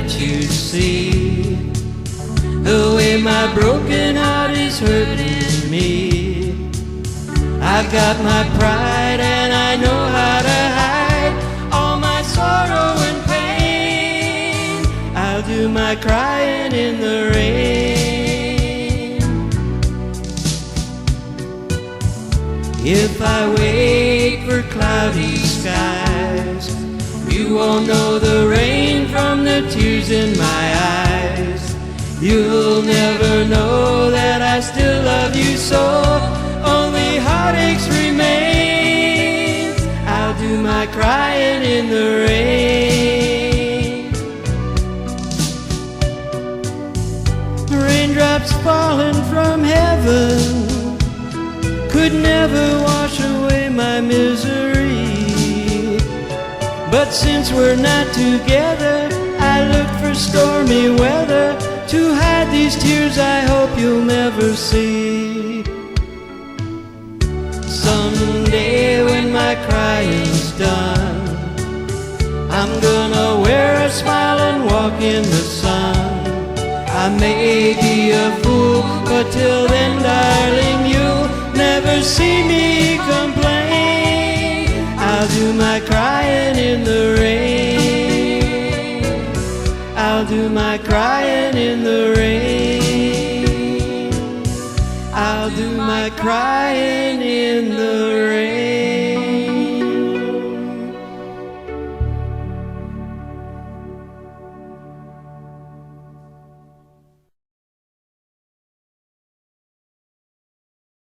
let you see the way my broken heart is hurting me. I've got my pride and I know how to hide all my sorrow and pain. I'll do my crying in the rain. If I wait for cloudy skies, you won't know the rain from the tears in my eyes. You'll never know that I still love you so. Only heartaches remain. I'll do my crying in the rain. Raindrops falling from heaven could never wash away my misery. But since we're not together, I look for stormy weather to hide these tears I hope you'll never see. Someday when my crying's done, I'm gonna wear a smile and walk in the sun. I may be a fool, but till then, darling, you'll never see me complain. I'll do my crying in the rain. I'll do my crying in the rain. I'll do my crying in the rain.